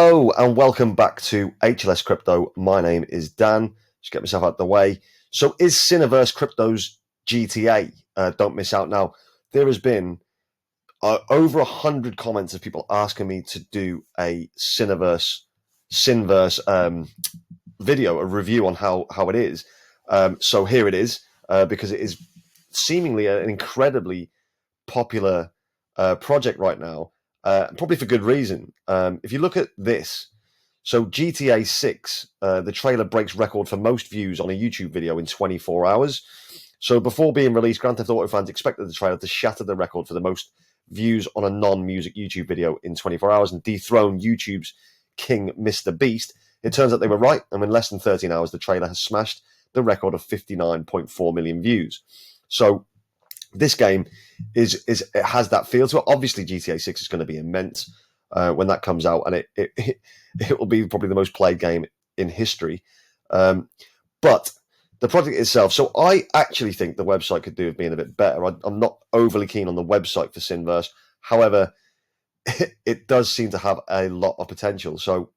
Hello and welcome back to HLS Crypto. My name is Dan. Just get myself out of the way. So is Sinverse Crypto's GTA? Don't miss out. Now, there has been over 100 comments of people asking me to do a Sinverse video, a review on how it is. So here it is, because it is seemingly an incredibly popular project right now, probably for good reason. If you look at this, so GTA 6, the trailer breaks record for most views on a YouTube video in 24 hours. So before being released, Grand Theft Auto fans expected the trailer to shatter the record for the most views on a non-music YouTube video in 24 hours and dethrone YouTube's king, Mr. Beast. It turns out they were right, and in less than 13 hours, the trailer has smashed the record of 59.4 million views. So this game it has that feel to it. Obviously, GTA 6 is going to be immense when that comes out, and it will be probably the most played game in history. But the project itself, so I actually think the website could do with being a bit better. I'm not overly keen on the website for Sinverse. However, it does seem to have a lot of potential. So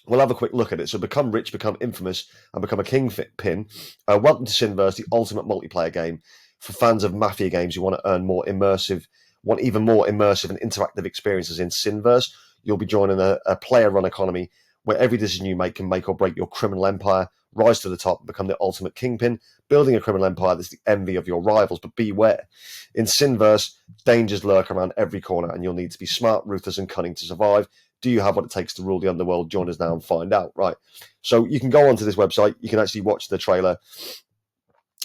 we'll have a quick look at it. So become rich, become infamous, and become a kingpin. Welcome to Sinverse, the ultimate multiplayer game for fans of mafia games who want to earn want even more immersive and interactive experiences in Sinverse. You'll be joining a player-run economy where every decision you make can make or break your criminal empire, rise to the top, and become the ultimate kingpin, building a criminal empire that's the envy of your rivals. But beware. In Sinverse, dangers lurk around every corner, and you'll need to be smart, ruthless, and cunning to survive. Do you have what it takes to rule the underworld? Join us now and find out. Right. So you can go onto this website. You can actually watch the trailer.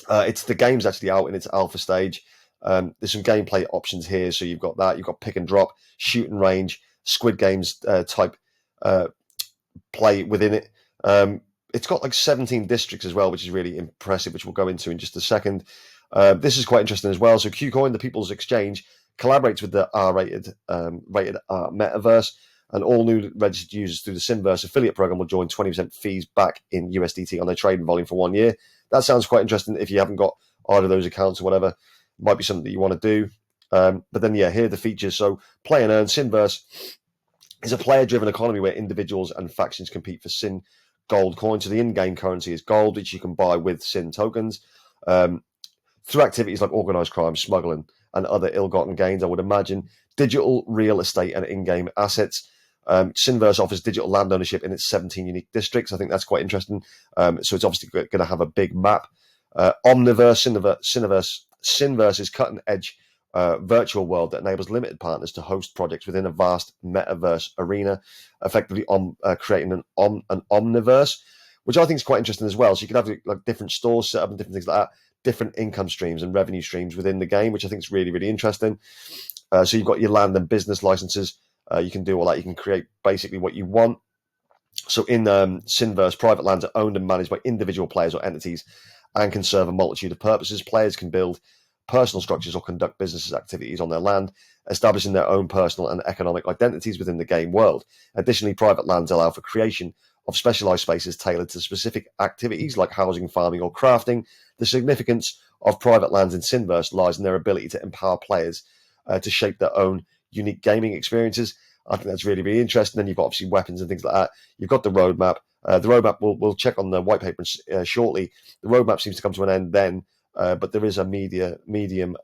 The game's actually out in its alpha stage. There's some gameplay options here. So you've got that. You've got pick and drop, shoot and range, Squid Games type play within it. It's got like 17 districts as well, which is really impressive, which we'll go into in just a second. This is quite interesting as well. So KuCoin, the People's Exchange, collaborates with the rated metaverse, and all new registered users through the Sinverse affiliate program will join 20% fees back in USDT on their trading volume for 1 year. That sounds quite interesting. If you haven't got either of those accounts or whatever, it might be something that you want to do. But then, yeah, here are the features. So play and earn. Sinverse is a player-driven economy where individuals and factions compete for Sin gold coins. So the in-game currency is gold, which you can buy with Sin tokens. Through activities like organized crime, smuggling, and other ill-gotten gains, I would imagine, digital real estate and in-game assets. Sinverse offers digital land ownership in its 17 unique districts. I think that's quite interesting. So it's obviously going to have a big map. Omniverse, Sinverse's cutting-edge virtual world that enables limited partners to host projects within a vast metaverse arena, effectively creating an omniverse, which I think is quite interesting as well. So you can have like different stores set up and different things like that, different income streams and revenue streams within the game, which I think is really, really interesting. So you've got your land and business licenses. You can do all that. You can create basically what you want. So in Sinverse, private lands are owned and managed by individual players or entities and can serve a multitude of purposes. Players can build personal structures or conduct business activities on their land, establishing their own personal and economic identities within the game world. Additionally, private lands allow for creation of specialized spaces tailored to specific activities like housing, farming, or crafting. The significance of private lands in Sinverse lies in their ability to empower players to shape their own unique gaming experiences. I think that's really, really interesting. Then you've got obviously weapons and things like that. You've got the roadmap. The roadmap, we'll check on the white paper shortly. The roadmap seems to come to an end then, but there is a medium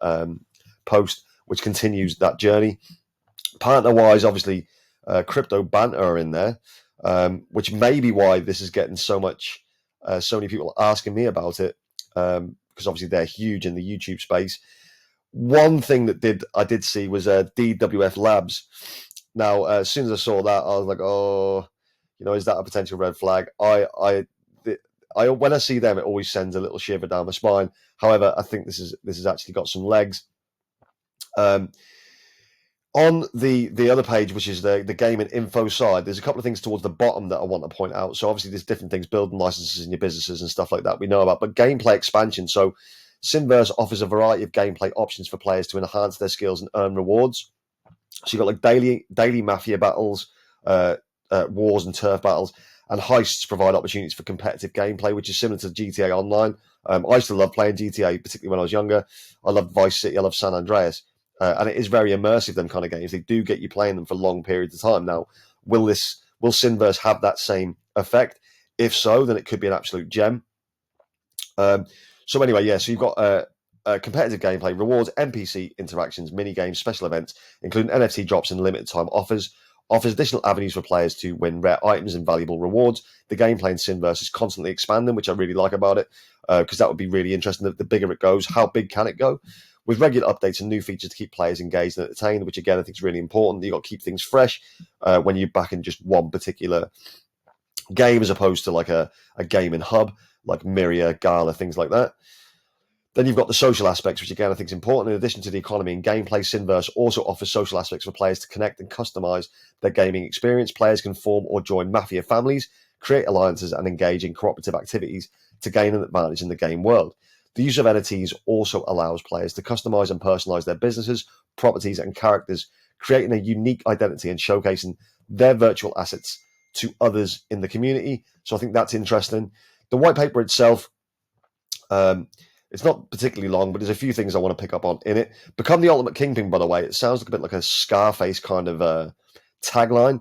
post which continues that journey. Partner-wise, obviously, Crypto Banter are in there, which may be why this is getting so many people asking me about it, because obviously they're huge in the YouTube space. One thing that I did see was DWF Labs. Now, as soon as I saw that, I was like, "Oh, is that a potential red flag?" I when I see them, it always sends a little shiver down my spine. However, I think this has actually got some legs. On the other page, which is the game and info side, there's a couple of things towards the bottom that I want to point out. So obviously, there's different things, building licenses in your businesses and stuff like that we know about, but gameplay expansion. So Sinverse offers a variety of gameplay options for players to enhance their skills and earn rewards. So you've got like daily mafia battles, wars and turf battles, and heists provide opportunities for competitive gameplay, which is similar to GTA Online. I used to love playing GTA, particularly when I was younger. I loved Vice City, I loved San Andreas, and it is very immersive, them kind of games. They do get you playing them for long periods of time. Now, will this Will Sinverse have that same effect? If so, then it could be an absolute gem. So anyway, yeah, so you've got competitive gameplay, rewards, NPC interactions, mini games, special events, including NFT drops and limited time offers. Offers additional avenues for players to win rare items and valuable rewards. The gameplay in Sinverse is constantly expanding, which I really like about it, because that would be really interesting. The bigger it goes, how big can it go? With regular updates and new features to keep players engaged and entertained, which again I think is really important. You've got to keep things fresh when you're back in just one particular game, as opposed to like a gaming hub like Miria, Gala, things like that. Then you've got the social aspects, which again I think is important. In addition to the economy and gameplay, Sinverse also offers social aspects for players to connect and customize their gaming experience. Players can form or join mafia families, create alliances, and engage in cooperative activities to gain an advantage in the game world. The use of NFTs also allows players to customize and personalize their businesses, properties, and characters, creating a unique identity and showcasing their virtual assets to others in the community. So I think that's interesting. The white paper itself, it's not particularly long, but there's a few things I want to pick up on in it. Become the ultimate kingpin, by the way. It sounds like a bit like a Scarface kind of tagline.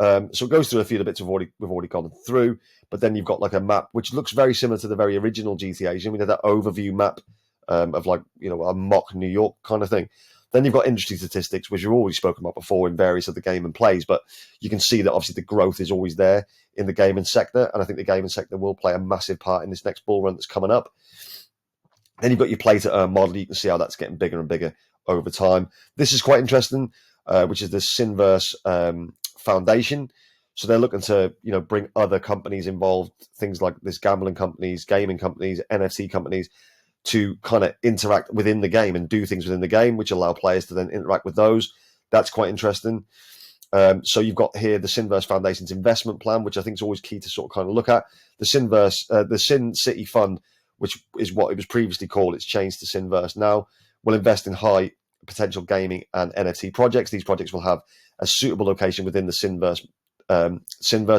So it goes through a few of the bits we've already gone through, but then you've got like a map which looks very similar to the very original GTAs. We had that overview map of like, a mock New York kind of thing. Then you've got industry statistics, which we've already spoken about before in various of the gaming plays, but you can see that obviously the growth is always there in the gaming sector, and I think the gaming sector will play a massive part in this next bull run that's coming up. Then you've got your play to earn model. You can see how that's getting bigger and bigger over time. This is quite interesting, which is the Sinverse Foundation. So they're looking to, bring other companies involved, things like this gambling companies, gaming companies, NFT companies, to kind of interact within the game and do things within the game, which allow players to then interact with those. That's quite interesting. So you've got here the Sinverse Foundation's investment plan, which I think is always key to sort of kind of look at. The the Sin City Fund, which is what it was previously called, it's changed to Sinverse now, will invest in high potential gaming and NFT projects. These projects will have a suitable location within the Sinverse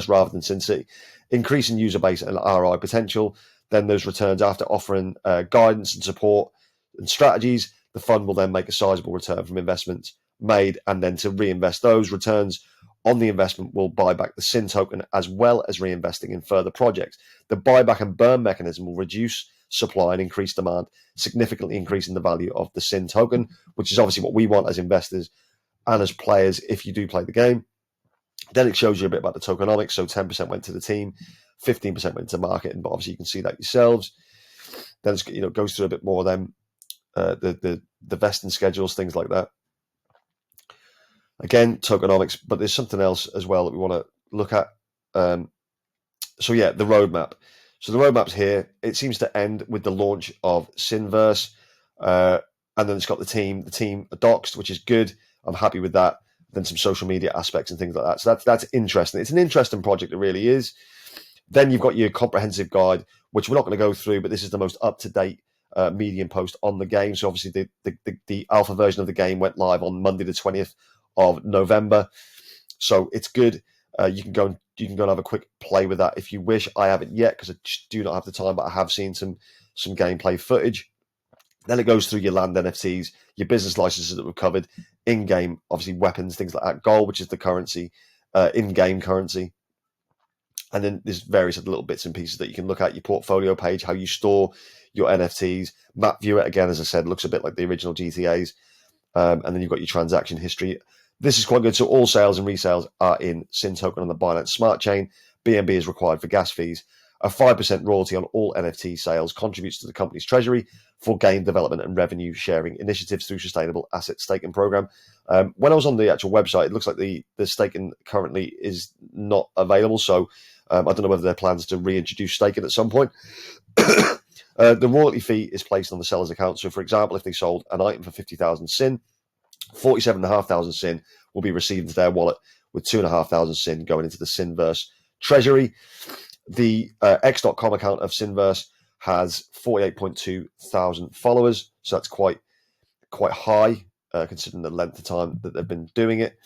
rather than Sin City, increasing user base and ROI potential. Then those returns, after offering guidance and support and strategies, the fund will then make a sizable return from investments made, and then to reinvest those returns on the investment will buy back the Sin token, as well as reinvesting in further projects. The buyback and burn mechanism will reduce supply and increase demand, significantly increasing the value of the Sin token, which is obviously what we want as investors and as players if you do play the game. Then it shows you a bit about the tokenomics. So 10% went to the team, 15% went to marketing, but obviously you can see that yourselves. Then it goes through a bit more of them, the vesting schedules, things like that. Again, tokenomics, but there's something else as well that we want to look at. So yeah, the roadmap. So the roadmap's here. It seems to end with the launch of Sinverse, and then it's got the team doxed, which is good. I'm happy with that. Then some social media aspects and things like that. So that's interesting. It's an interesting project. It really is. Then you've got your comprehensive guide, which we're not going to go through, but this is the most up-to-date Medium post on the game. So obviously the alpha version of the game went live on Monday the 20th of November. So it's good. You can go and have a quick play with that if you wish. I haven't yet because I just do not have the time, but I have seen some gameplay footage. Then it goes through your land NFTs, your business licenses that we've covered, in-game, obviously weapons, things like that, gold, which is the currency, in-game currency. And then there's various other little bits and pieces that you can look at, your portfolio page, how you store your NFTs. Map viewer, again, as I said, looks a bit like the original GTAs. And then you've got your transaction history. This is quite good. So all sales and resales are in Sin token on the Binance Smart Chain. BNB is required for gas fees. A 5% royalty on all NFT sales contributes to the company's treasury for game development and revenue sharing initiatives through sustainable asset staking program. When I was on the actual website, it looks like the staking currently is not available. So I don't know whether their plans to reintroduce staking at some point. The royalty fee is placed on the seller's account. So, for example, if they sold an item for 50,000 Sin, 47,500 Sin will be received into their wallet, with 2,500 Sin going into the Sinverse treasury. The X.com account of Sinverse has 48.2 thousand followers, so that's quite high considering the length of time that they've been doing it.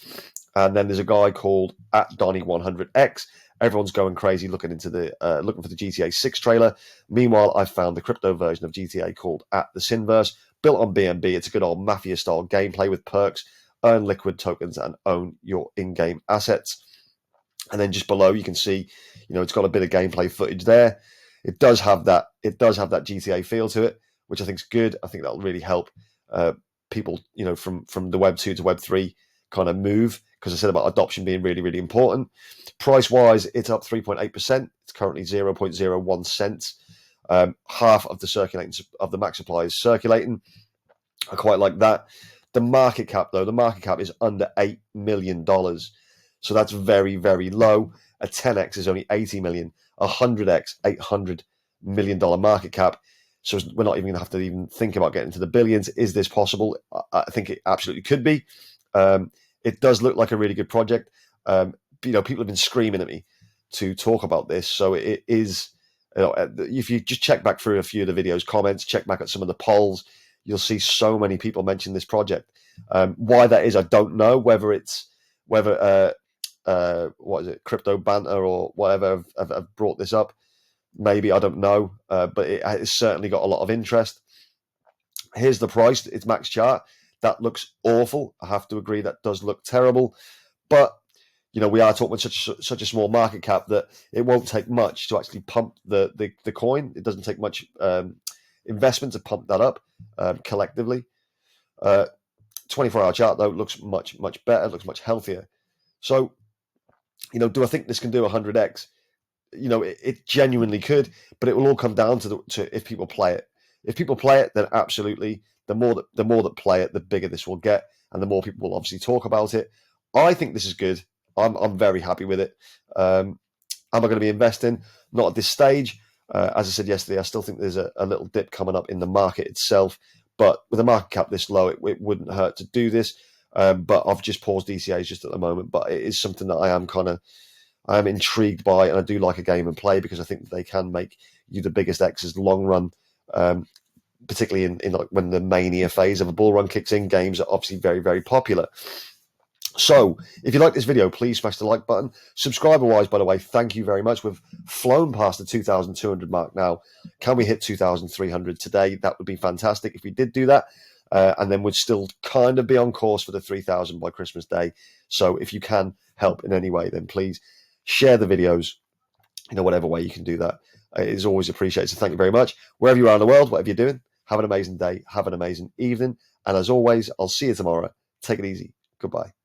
And then there's a guy called @Donny100X. Everyone's going crazy looking for the GTA 6 trailer. Meanwhile, I've found the crypto version of GTA called @the Sinverse, built on BNB. It's a good old mafia style gameplay with perks, earn liquid tokens, and own your in-game assets. And then just below, you can see, it's got a bit of gameplay footage there. It does have that. It does have that GTA feel to it, which I think is good. I think that'll really help people, from the Web 2 to Web 3 kind of move. Because I said about adoption being really, really important. Price wise, it's up 3.8%. It's currently 0.01 cents. Half of the max supply is circulating. I quite like that. The market cap, though, is under $8 million. So that's very, very low. A 10x is only 80 million. A 100x, $800 million market cap. So we're not even going to have to even think about getting to the billions. Is this possible? I think it absolutely could be. It does look like a really good project. People have been screaming at me to talk about this. So it is, if you just check back through a few of the videos, comments, check back at some of the polls, you'll see so many people mention this project. Why that is, I don't know. Whether what is it, Crypto Banter or whatever have brought this up. Maybe, I don't know. But it's certainly got a lot of interest. Here's the price. It's max chart. That looks awful. I have to agree, that does look terrible. But we are talking such a small market cap that it won't take much to actually pump the coin. It doesn't take much investment to pump that up collectively. 24-hour chart, though, looks much, much better, looks much healthier. So, do I think this can do 100x? It genuinely could, but it will all come down to if people play it. If people play it, then absolutely, the more that play it, the bigger this will get, and the more people will obviously talk about it. I think this is good. I'm very happy with it. Am I going to be investing? Not at this stage. As I said yesterday, I still think there's a little dip coming up in the market itself. But with a market cap this low, it wouldn't hurt to do this. But I've just paused DCAs just at the moment. But it is something that I am intrigued by, and I do like a game and play, because I think that they can make you the biggest X's long run, particularly in like when the mania phase of a bull run kicks in. Games are obviously very, very popular. So, if you like this video, please smash the like button. Subscriber-wise, by the way, thank you very much. We've flown past the 2,200 mark now. Can we hit 2,300 today? That would be fantastic if we did do that. And then we'd still kind of be on course for the 3,000 by Christmas Day. So, if you can help in any way, then please share the videos, whatever way you can do that. It is always appreciated. So, thank you very much. Wherever you are in the world, whatever you're doing, have an amazing day. Have an amazing evening. And as always, I'll see you tomorrow. Take it easy. Goodbye.